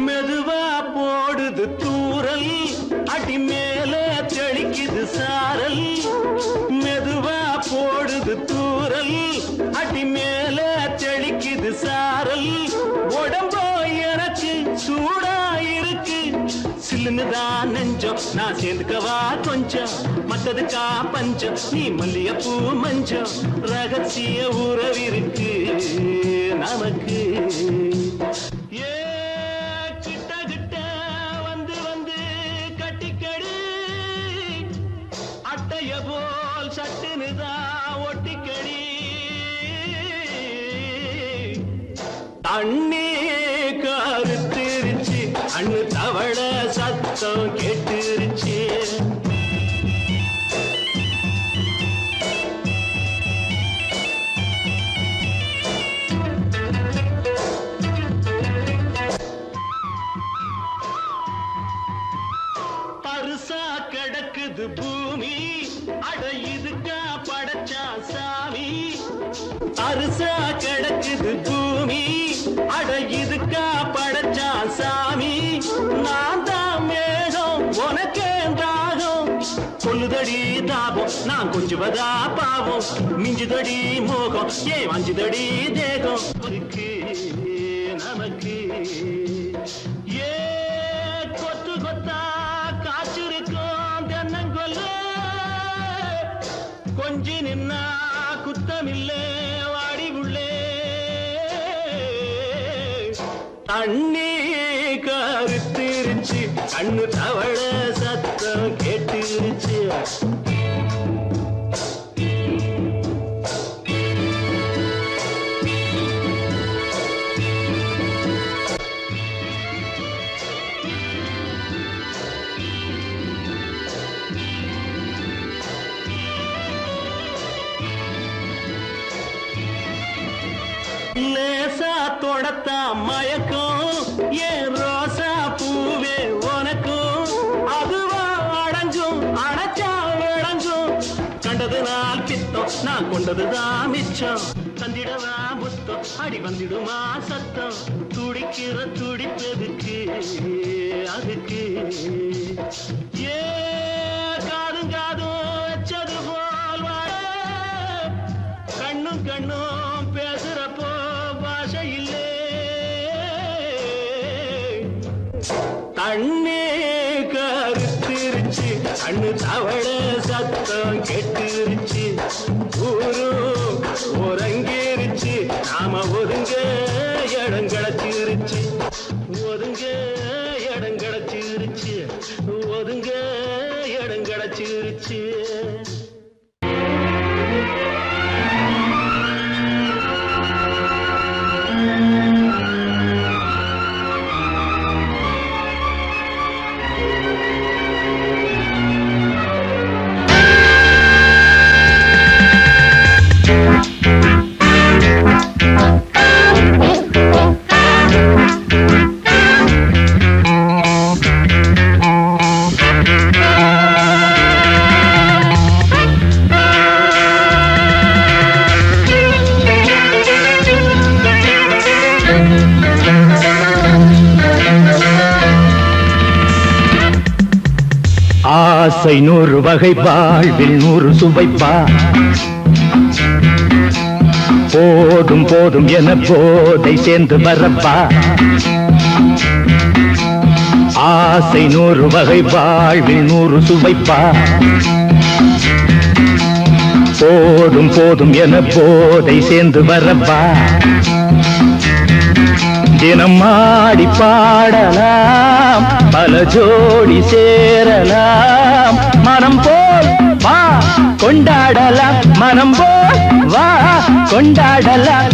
மெதுவா போடுது தூரல், அடி மேல தெளிக்குது சாரல். மெதுவா போடுது தூரல், அடி மேல தெளிக்குது சாரல். உடம்போ எனக்கு சூடா இருக்கு, சில்லுன்னுதான் நெஞ்சம். நான் சேர்ந்துக்கவா கொஞ்சம், மத்ததுக்கா பஞ்சம். நீ மல்லிகைப்பூ மஞ்சம், ரகசிய உறவிருக்கு நமக்கு. போல் சட்டுனுதான் ஒட்டிக்கடி தண்ணி கருத்திருச்சு, அண்ணு தவள சத்தம் கேட்டுருச்சு. பருசா கிடக்குது பூமி, அட இதுக்கா படைச்சா சாமி. அரிசா கிடக்குது பூமி, அட இதுக்கா படைச்சா சாமி. நான் தான் மேகம், உனக்கே தாகம். சொல்லுதடி தாபம், நான் கொஞ்சுவதா பாவம். மிஞ்சுதடி மோகம், ஏன் வஞ்சுதடி தேகம். நமக்கு ஏ கொத்து கொத்தா காய்ச்சிருக்கும் தென்னங்கொல்ல, கொஞ்சி நின்னா குத்தமில்லே வாடி உள்ளே. தண்ணி கருத்திருச்சு, கண்ணு தவள சத்தம் கேட்டுருச்சு. லேசா தொடத்தா மயக்கும், ஏன் ரோசா பூவே உனக்கும். அதுவா அடைஞ்சும் அடைச்சா விளைஞ்சும், கண்டது நாள் பித்தம், நான் கொண்டதுதான் மிச்சம். தந்திடவா புத்தம், அடி வந்திடுமா சத்தம். துடிக்கிற துடிப்பதுக்கு அதுக்கு ஏ காதும் காதும் வச்சது போல் வாழ, கண்ணும் கண்ணும் பேசுறப்போ பாஷை இல்லே. தண்ணி கருத்திருச்சு, கண்ணு தவள சத்தம் கெட்டுருச்சு. ஊரும் உறங்கிருச்சு, நாம ஒதுங்க இடம் கிடைச்சிருச்சு. ஒதுங்க இடம் கிடைச்சிருச்சு, ஒதுங்க இடம் கிடைச்சிருச்சு. ஆசை 100 வகை வாழ்வில் 100 சுவைப்பா போதும் போதும் என போதை சேர்ந்து வரப்பா ஆசை 100 வகை வாழ்வில் 100 சுவைப்பா போதும் போதும் என போதை சேர்ந்து வரப்பா தினம் ஆடி பாடலாம் பல ஜோடி சேரலாம் மனம் போல் வா கொண்டாடலாம் மனம் போல் வா கொண்டாடலாம்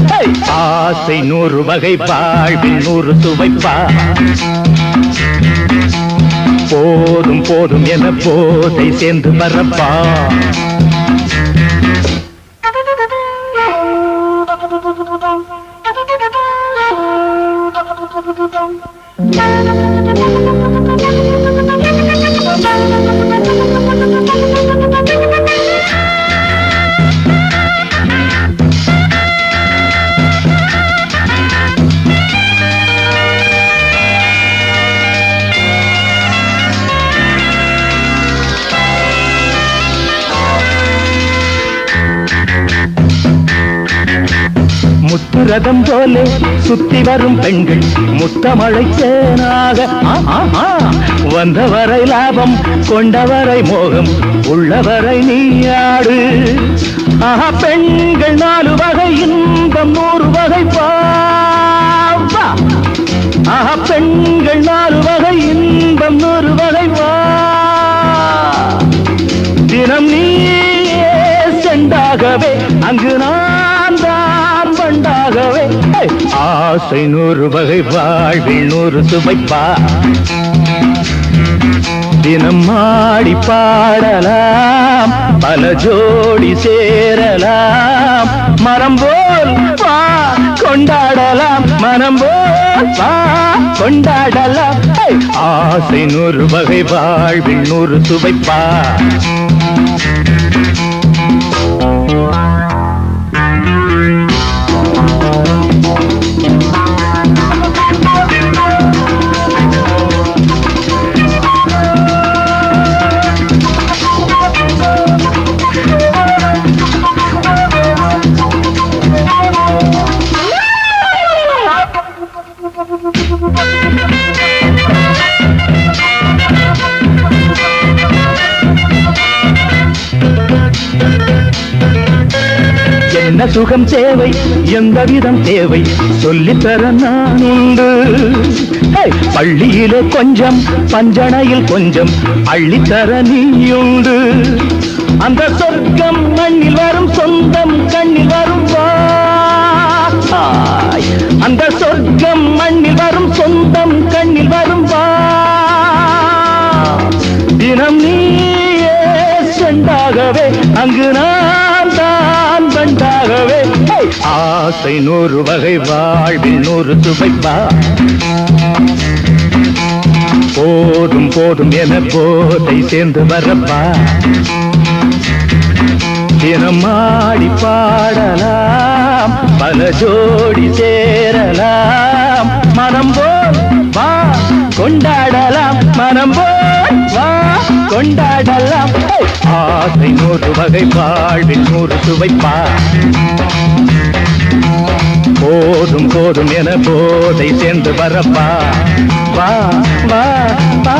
ஆசை 100 வகை வாழ்வில் 100 சுவைப்பா போதும் போதும் என போதை சேர்ந்து வரப்பா முத்துரதம் போலே சுத்தி வரும் பெண்கள் முத்தமழை தேனாக வந்தவரை லாபம் கொண்டவரை மோகம் உள்ளவரை நீயாடு ஆஹா பெண்கள் 4 வகை இன்பம் 100 வகை வா ஆஹா பெண்கள் 4 வகை இன்பம் 100 வகை வா தினம் நீயே செண்டாகவே அங்கு நான் தான் பண்டாகவே ஆசை 100 வகை வாழ்வில் 100 சுவைப்பா தினம் ஆடி பாடலாம் பல ஜோடி சேரலாம் மரம் போல் வா கொண்டாடலாம் மனம் போல் வா கொண்டாடலாம் ஆசை 100 வகை வாழ்வில் 100 சுவைப்பா என்ன சுகம் தேவை எந்த விதம் தேவை சொல்லித்தர நான் உண்டு பள்ளியிலே கொஞ்சம் பஞ்சனையில் கொஞ்சம் அள்ளித்தர நீயுண்டு அந்த சொர்க்கம் மண்ணில் வரும் சொந்தம் கண்ணில் வரும் அந்த சொர்க்கம் மண்ணில் வரும் சொந்தம் கண்ணில் வரும் தினம் நீயே செண்டாகவே அங்கு நான் தான் பண்டாகவே ஆசை 100 வகை வாழ்வில் 100 சுவைப்பா போதும் போதும் என போதை சேர்ந்து வரப்பா தினம் ஆடி பாடலாம் பல ஜோடி சேரலாம் மனம் போல் வா கொண்டாடலாம் மனம் போல் வா கொண்டாடலாம் ஆசை 100 வகை வாழ்வில் 100 சுவைப்பா போதும் போதும் என போதை சேர்ந்து வரப்பா வா வா வா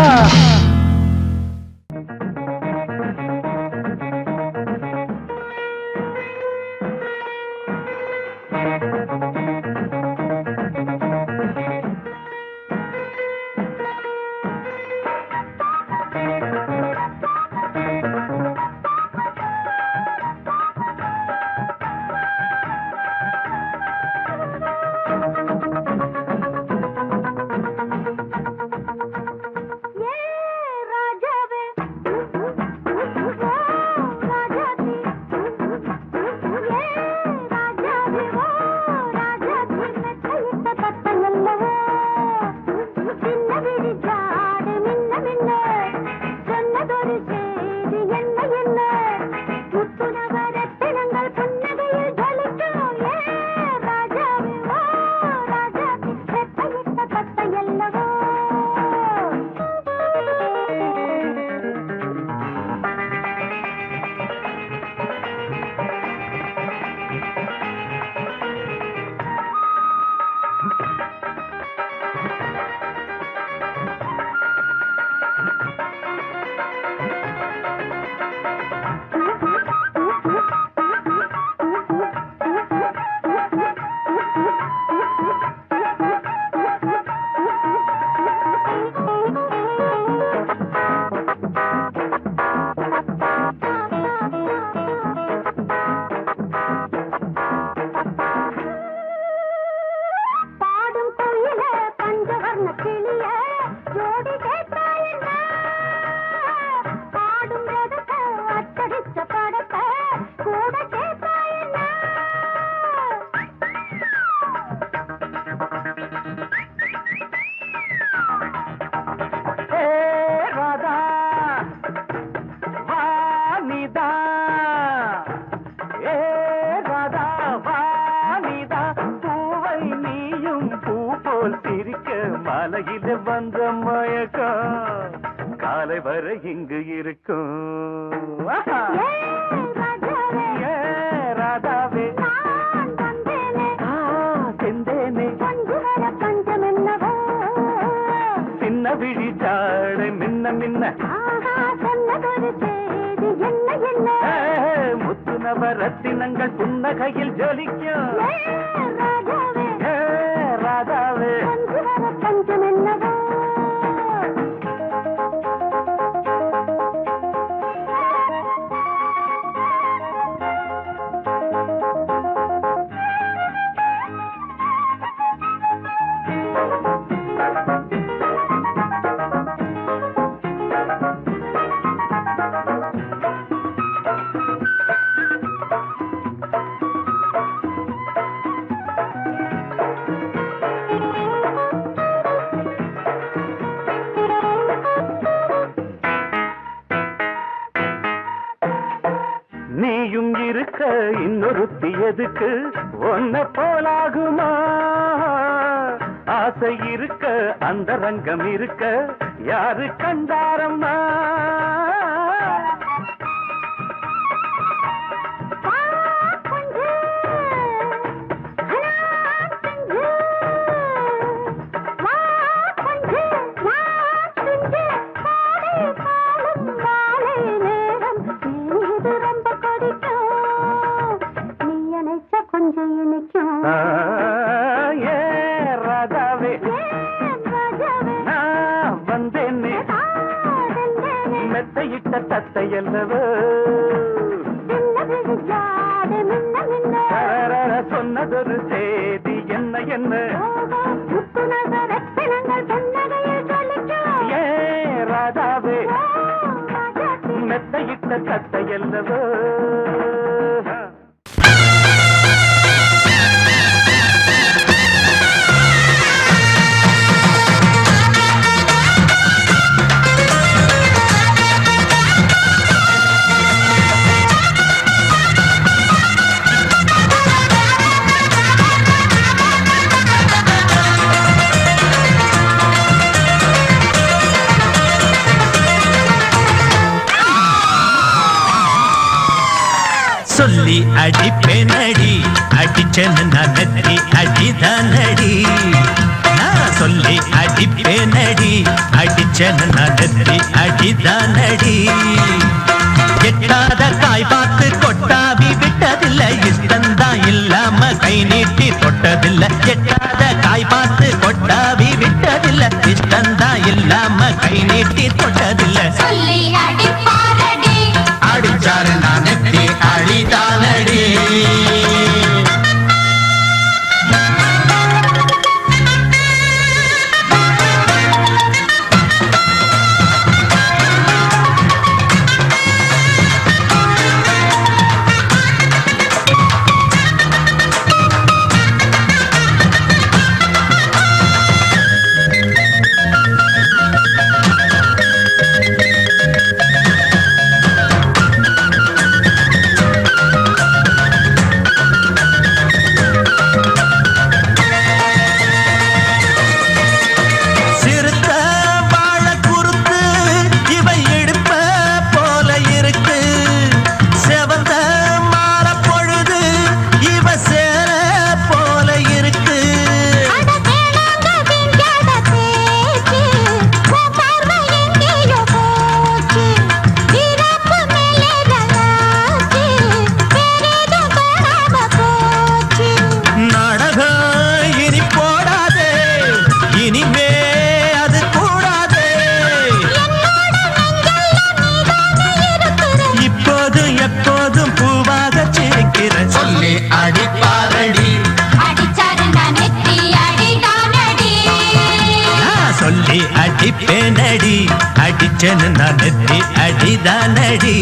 மாலையில வந்த மயக்கம் காலை வரை இங்கு இருக்கும் ராதாவே செந்தேனே சின்ன விழி ஜாடை மின்ன மின்ன முத்து நவரத்தினங்கள் புன்னகையில் ஜொலிக்கும் ராதாவே பஞ்சம் என்னவோ நீயும் இருக்க இன்னொருத்தி எதுக்கு ஒன்ன போலாகுமா ஆசை இருக்க அந்த ரங்கம் இருக்க யாரு கண்டாரம்மா மெத்தையிட்ட தத்தையல்லவோ சொன்னதொரு செய்தி என்ன என்ன ஏ ராதாவே மெத்தையிட்ட தத்தையல்லவோ சொல்லி அடிப்பேனடி அடிச்சேன்னு நான் நெத்தி அடிதானடி நான் சொல்லி அடிப்பேனடி அடிச்சேன்னு நான் நெத்தி அடிதானடி எட்டாத காய் பார்த்து கொட்டாவி விட்டதில்லை இஷ்டந்தான் இல்லாம கை நீட்டி தொட்டதில்லை எட்டாத காய் பார்த்து கொட்டாவி விட்டதில்லை இஷ்டந்தான் இல்லாம கை நீட்டி தொட்டதில்லை சொல்லி அடிப்பாரடி அடிச்சாரு நான் நெத்தி அடிதானடி அடிப்பேனடி அடிச்சேன்னு நான் நெத்தி அடிதானடி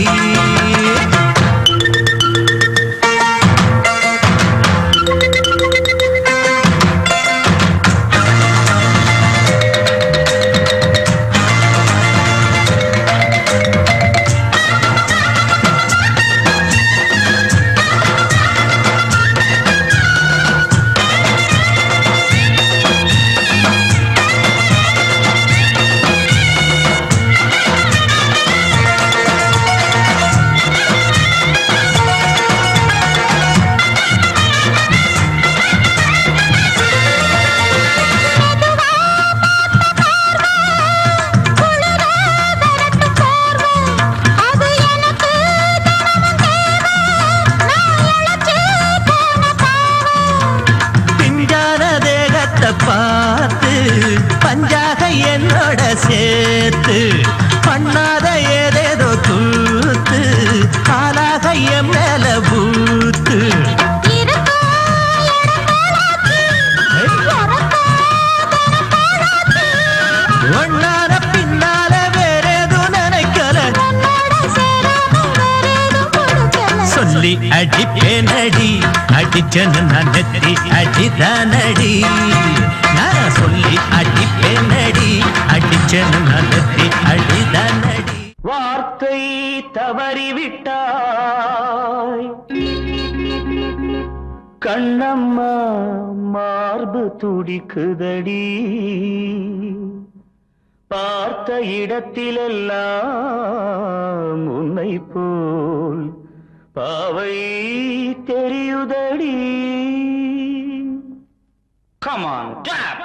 அடிச்சனு நான் நெத்தி அடிதானடி நான் சொல்லி அடிப்பேனடி அடிச்சனு நான் நெத்தி அடிதானடி வார்த்தை தவறிவிட்டாய் கண்ணம்மா மார்பு துடிக்குதடி பார்த்த இடத்திலெல்லாம் உன்னை போல் பாவை தெரியுதடி Come on, tap!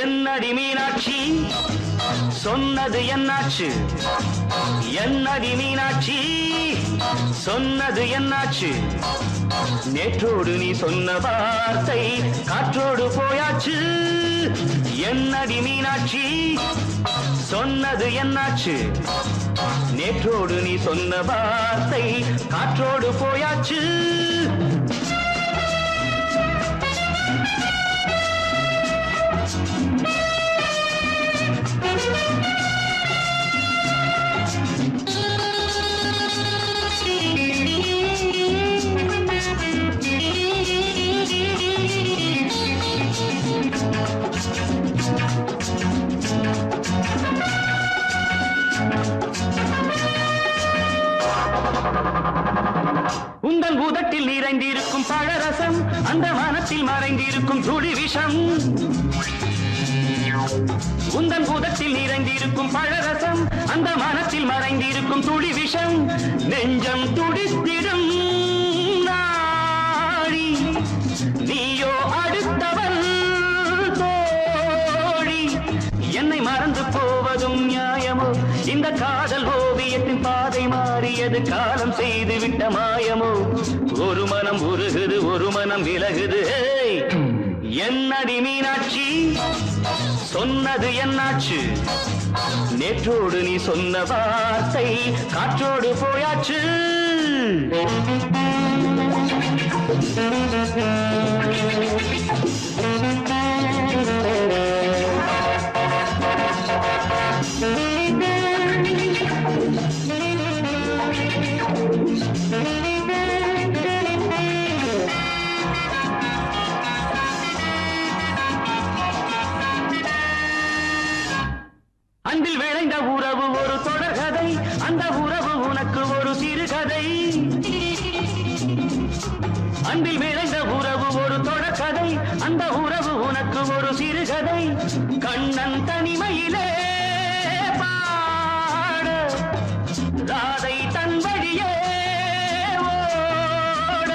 என்னடி மீனாட்சி சொன்னது என்னாச்சு என்னடி மீனாட்சி சொன்னது என்னாச்சு நேற்றோடு நீ சொன்ன வார்த்தை காற்றோடு போயாச்சு என்னடி மீனாட்சி சொன்னது என்னாச்சு நேற்றோடு நீ சொன்ன வார்த்தை காற்றோடு போயாச்சு உந்தன் பூதத்தில் நிறைந்திருக்கும் பழரசம் அந்த மனத்தில் மறைந்திருக்கும் துளி விஷம் உந்தன் பூதத்தில் நிறைந்திருக்கும் பழரசம் அந்த மனத்தில் மறைந்திருக்கும் துளி விஷம் நெஞ்சம் துடித்திடும் நாடி நீயோ அடுத்தவள் தோழி என்னை மறந்து போவதும் நியாயமோ இந்த காதல் ஓவியத்தின் பாதை மாறியது காலம் செய்து விட்ட மாயமோ ஒரு மனம் உருகுது ஒரு மனம் விலகுது என்னடி மீனாட்சி சொன்னது என்னாச்சு நேற்றோடு நீ சொன்ன வார்த்தை காற்றோடு போயாச்சு அன்பில் விளைந்த உறவு ஒரு தொடர்கதை அந்த உறவு உனக்கு ஒரு சிறுகதை அன்பில் விளைந்த உறவு ஒரு தொடர்கதை அந்த உறவு உனக்கு ஒரு சிறுகதை கண்ணன் தனிமையிலே பாட ராதை தன் வழியே ஓட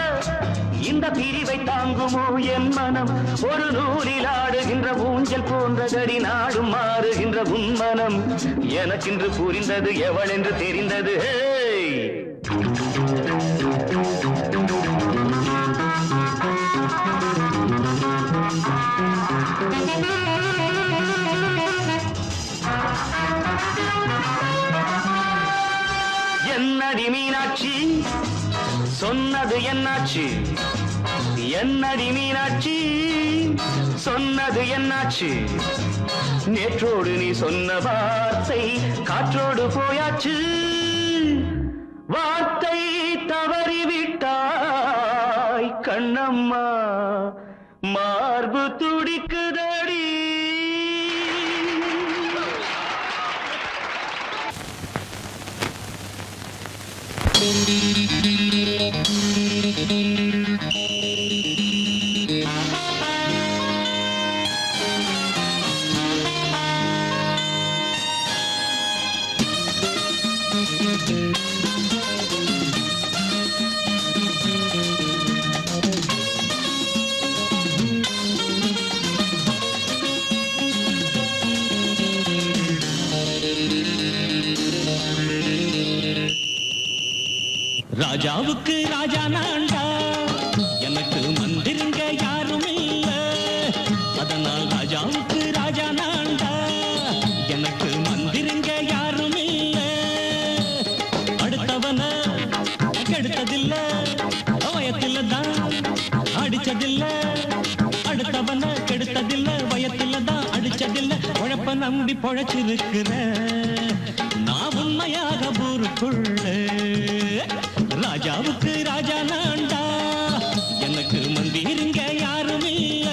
இந்த பிரிவை தாங்குமோ என் மனம் ஒரு நூலில் ஆடுகின்ற ஊஞ்சல் போன்றதடி நாடும் மாறுகின்ற உன்மனம் எனக்கென்று புரிந்தது எவள் என்று தெரிந்தது என்னடி மீனாட்சி சொன்னது என்னாச்சு என்னடி மீனாட்சி சொன்னது என்னாச்சு நேற்றோடு நீ சொன்ன வார்த்தை காற்றோடு போயாச்சு வார்த்தை தவறிவிட்டாய் கண்ணம்மா மார்பு துடிக்குதடி ராஜாவுக்கு ராஜா நான்டா எனக்கு மந்திருங்க யாரும் இல்ல அதனால் ராஜாவுக்கு ராஜா நான்டா எனக்கு மந்திருங்க யாரும் இல்ல அடுத்தவன கெடுத்ததில்ல வயத்தில்ல தான் அடிச்சதில்லை அடுத்தவன கெடுத்ததில்ல வயத்துல தான் அடிச்சதில்ல உழப்ப நம்பி பொழைச்சிருக்கிற நான் உண்மையாக ஊருக்குள்ள ராஜாவுக்கு ராஜா நான்டா எனக்கு மந்திருங்க யாரும் இல்ல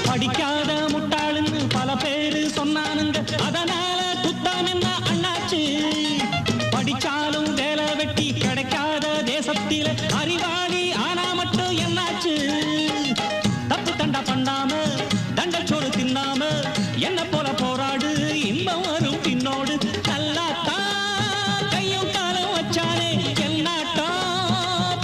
படிக்காத முட்டாளுன்னு பல பேரு சொன்னானுங்க அதனால குத்தம் என்ன அண்ணாச்சு படிச்சாலும் வேலை வெட்டி கிடைக்காத தேசத்தில அறிவாளி ஆனா மட்டும் என்னாச்சு தப்பு தண்டா பண்ணாம தண்டச்சோறு தின்னாம என்ன போல போராடு இன்பம் வரும் பின்னோடு நல்லாத்தான் கையும் காலம் வச்சானே என்னாட்டா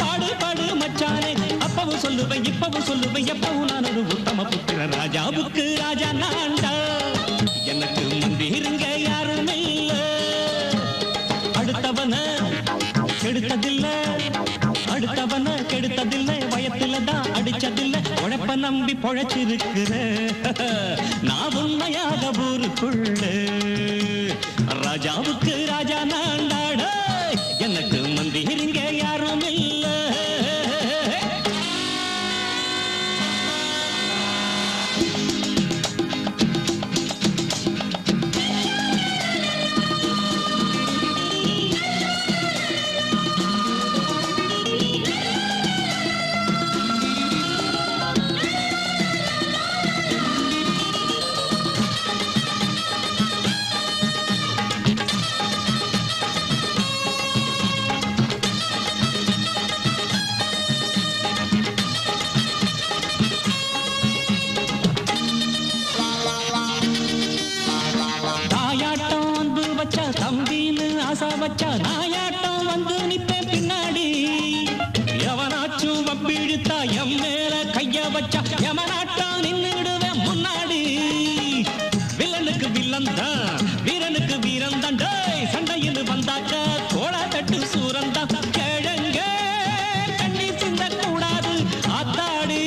பாடு பாடு மச்சானே அப்பவும் சொல்லுவேன் இப்பவும் சொல்லுவேன் எப்பவும் நான் ஒரு உத்தம புத்திர ராஜாவுக்கு ராஜா நான்டா எனக்கு மந்திருங்க யாரும் இல்ல அடுத்தவன கெடுத்ததில்ல அடுத்தவன கெடுத்ததில்லை வயத்துல தான் அடிச்சதில்ல உழைப்ப நம்பி பொழைச்சிருக்கிற நான் உண்மையாக ஊருக்குள்ள ராஜாவுக்கு ராஜா நான்டாட எனக்கு மந்திருங்க யாரும் இல்ல தாயாட்டம் வந்து வச்சா தம்பின்னு ஆசா வச்சா நாயாட்டம் வந்து நிப்பேன் பின்னாடி எவனாச்சும் வப்பிழுத்தா எம் மேல கைய வச்சா எமனாட்டம் நின்னுடுவேன் முன்னாடி வில்லனுக்கு வில்லன் தான் வீரனுக்கு வீரன் தான் டேய் சண்டையில் வந்தாக்க கோலா தட்டு சூரன் தான் கிழங்க கண்ணி சிந்த கூடாது ஆத்தாடி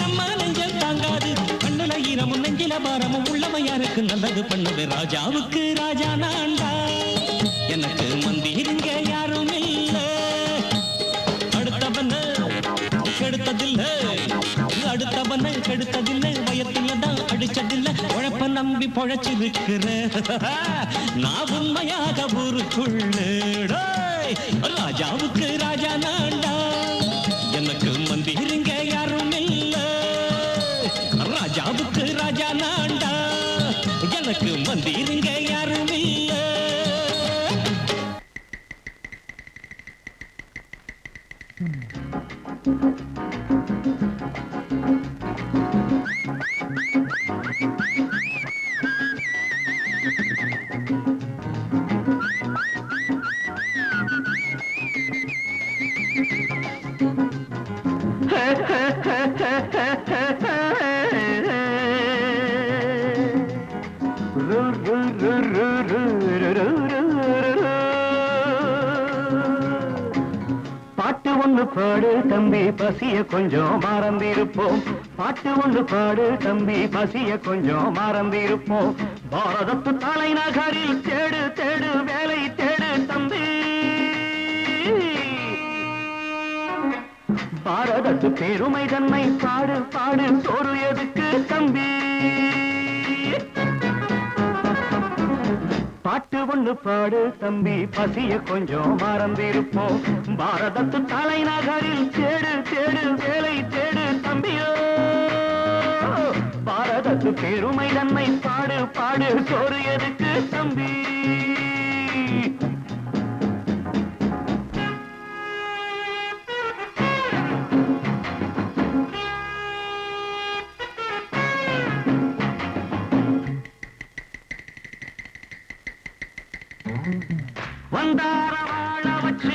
நம்ம நெஞ்சல் தாங்காது கண்ணுல ஈரமும் நெஞ்சில பாரமும் உள்ளவன் யாருக்கு நல்லது பண்ணுது ராஜாவுக்கு ராஜா நான்டா எனக்கு மந்திருங்க யாரும் இல்ல அடுத்தவன கெடுத்ததில்ல அடுத்தவன கெடுத்ததில்லை வயத்துல தான் அடிச்சதில்ல உழைப்ப நம்பி பொழைச்சிருக்கிற நான் உண்மையாக ஊருக்குள்ள டேய், ராஜாவுக்கு ராஜா நான்டா எனக்கு மந்திருங்க யாரும் இல்ல ராஜாவுக்கு ராஜா நான்டா எனக்கு மந்திருங்க யாரும் இல்ல பாட்டு ஒண்ணு பாடு தம்பி பசிய கொஞ்சம் மறந்திருப்போம் பாட்டு ஒண்ணு பாடு தம்பி பசிய கொஞ்சம் மறந்திருப்போம் பாரதத்து தலைநகரில் தேடு தேடு வேலை தேடு தம்பி பாரதத்து பெருமை தன்னை பாடு பாடு சோறு எதுக்கு தம்பி பாட்டு ஒண்ணு பாடு தம்பி பசிய கொஞ்சம் மறந்திருப்போம் பாரதத்து தலைநகரில் தேடு தேடு வேலை தேடு தம்பியோ பாரதத்து பெருமை தன்னை பாடு பாடு சோறு எதுக்கு தம்பி வந்தார வாழ வச்சு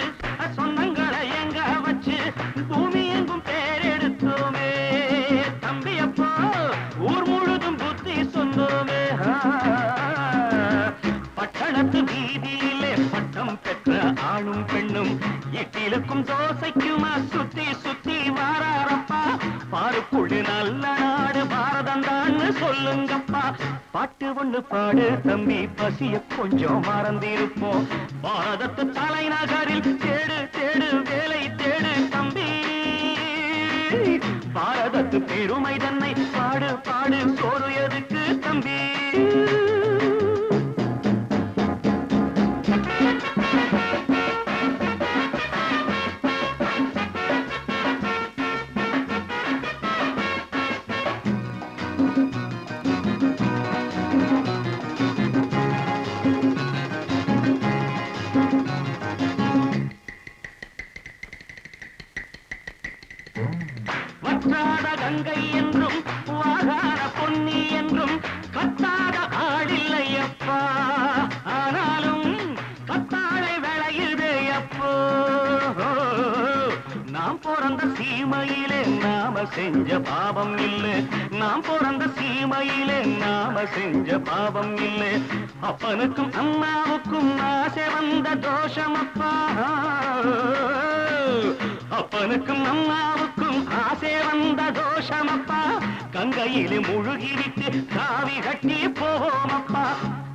சொந்தங்களை எங்க வச்சு பூமி எங்கும் பேரெடுத்தோமே இழுக்கும் தோசைக்குமா சுத்தி சுத்தி வாராரப்பா பாருக்குழு நல்ல நாடு பாரதம் தான் சொல்லுங்கப்பா பாட்டு ஒண்ணு பாடு தம்பி பசிய கொஞ்சம் மறந்திருப்போம் பாரதத்து தலைநகரில் தேடு தேடு வேலை தேடு தம்பி பாரதத்து பெருமை தன்னை பாடு பாடு சோறு எதுக்கு தம்பி வற்றாத கங்கை என்றும் வாகாத பொன்னி என்றும் கத்தாத ஆடில்லையப்பா ஆனாலும் கத்தாழை விளையுதே அப்போ நாம் பிறந்த சீமையிலே நாம செஞ்ச பாவம் இல்லை நாம் பிறந்த சீமையிலே நாம செஞ்ச பாவம் இல்லை அப்பனுக்கும் அம்மாவுக்கும் ஆசை வந்த தோஷமப்பா அப்பனுக்கும் அம்மாவுக்கும் ஆசை வந்த தோஷமப்பா கங்கையிலே முழுகிவிட்டு காவி கட்டி போவோமப்பா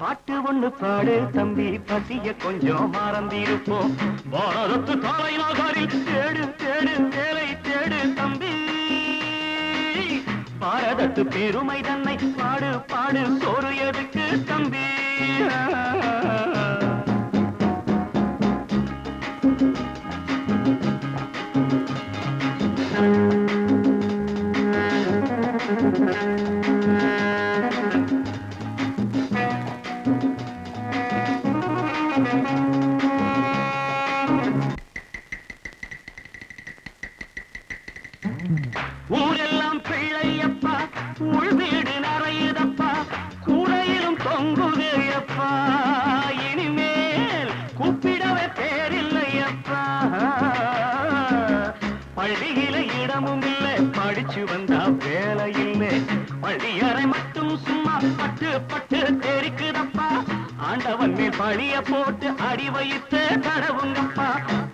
பாட்டு ஒண்ணு பாடு தம்பி பசிய கொஞ்சம் மறந்திருப்போம் பாரதத்து தலைநகரில் தேடு தேடு வேலை தேடு தம்பி பாரதத்து பெருமை தன்னை பாடு பாடு சோறு எதுக்கு தம்பி ஊரெல்லாம் பிள்ளையப்பா உள் வீடு நிறையுதப்பா கூரையிலும் தொங்குதையப்பா இனிமேல் கூப்பிடவே பேரில்லையப்பா பள்ளியில இடமும் இல்லை படிச்சு வந்தா வேலை இல்லை பள்ளியறை மட்டும் சும்மா பட்டு பட்டு தெரிக்குதப்பா ஆண்டவன் மேல் பழிய போட்டு அடி வைத்து தடவுங்கப்பா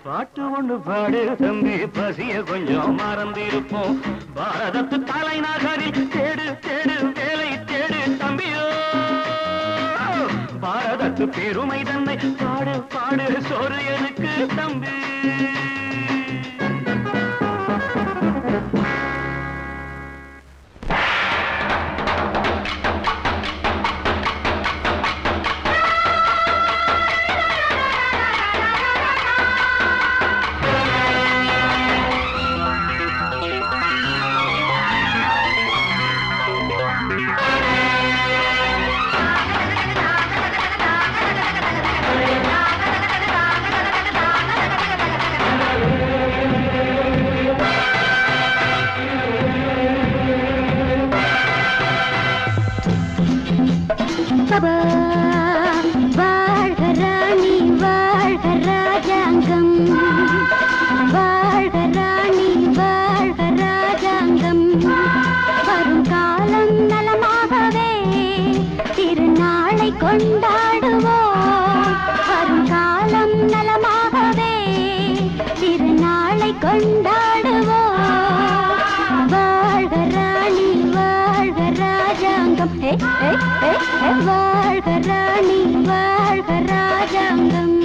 பாட்டு ஒண்ணு பாடு தம்பி பசிய கொஞ்சம் மறந்திருப்போம் பாரதத்து தலைநகரில் தேடு தேடு வேலை தேடு தம்பியோ பாரதத்து பெருமை தன்னை பாடு பாடு சோறு எனக்கு தம்பி வாழ்க ராணி வாழ்க ராஜாங்கம் வாழ்க ராணி வாழ்க ராஜாங்கம் வரும் காலம் நலமாகவே திருநாளை கொண்டாடுவோம் வரும் காலம் நலமாகவே திருநாளை கொண்டாடுவோம் வாழ்க ராணி வாழ்க ராஜாங்கம் வாழ்க ராணி வாழ்க ராஜாங்கம்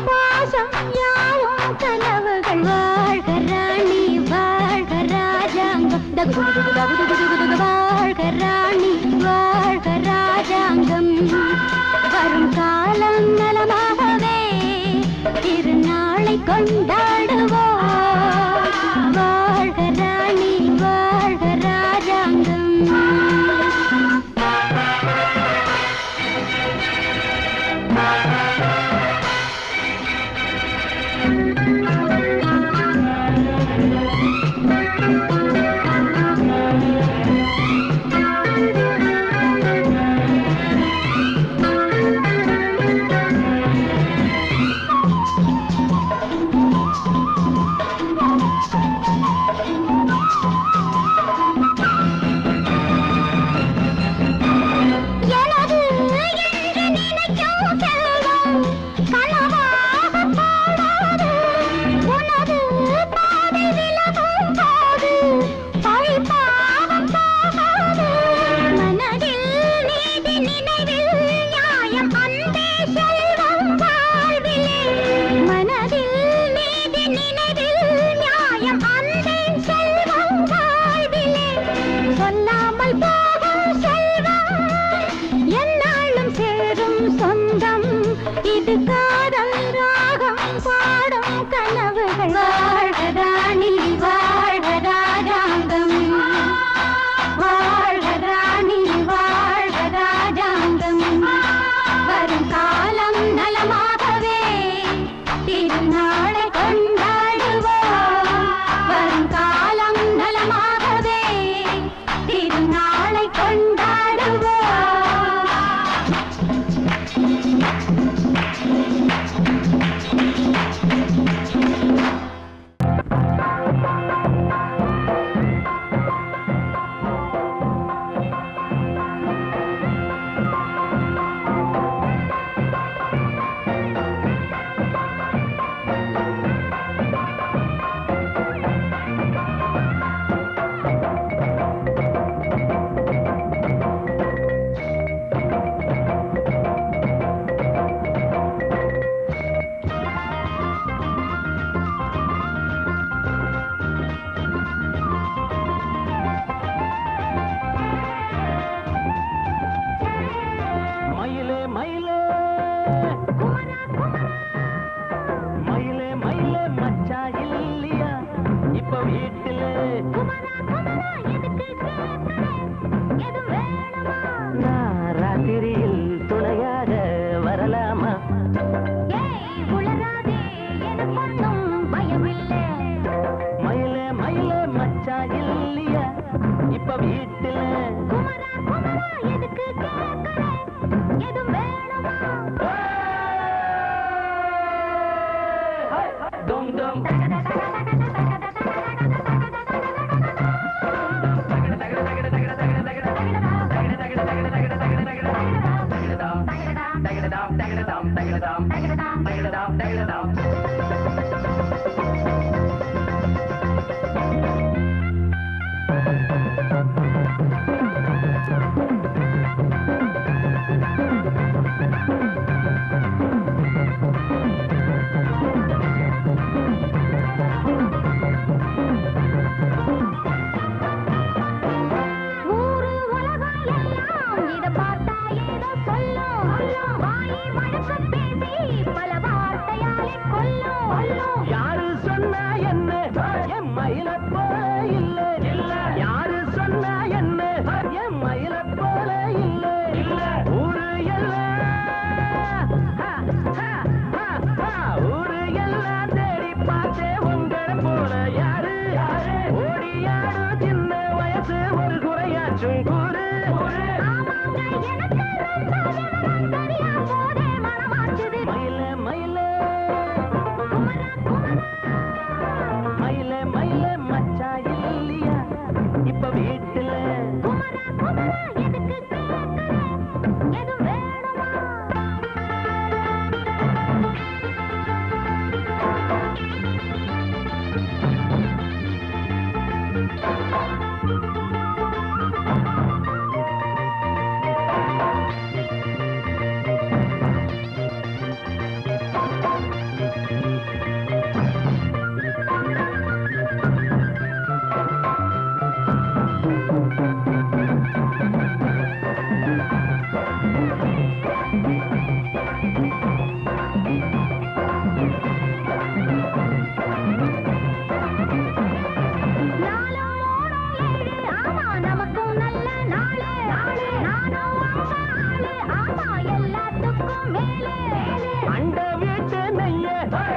பாசம் யாவும் கனவுகள் வாழ்க ராணி வாழ்க ராஜாங்கம் வாழ்க ராணி வாழ்க ராஜாங்கம் வரும் காலம் நலமாகவே திருநாளை கொண்டாடுவோம் வாழ்க ராணி வாழ்க ராஜாங்கம்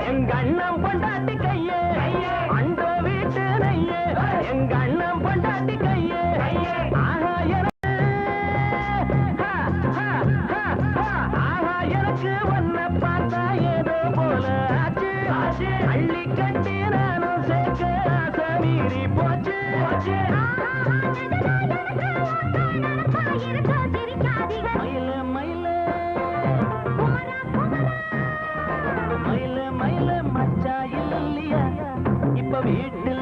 எங்க அண்ணன் பொண்டாட்டி கையே அந்த வீட்டு நையே எங்க அண்ணன் பொண்டாட்டி கையே ஆஹா எனக்கு ஒன்ன பார்த்தா ஏதோ போல ஆச்சு அள்ளி கட்டி நானும் சேர்க்க ஆசை மீறி போச்சு மயில மயில மயில மயில மச்சா இல்லையா இப்ப வீட்டுல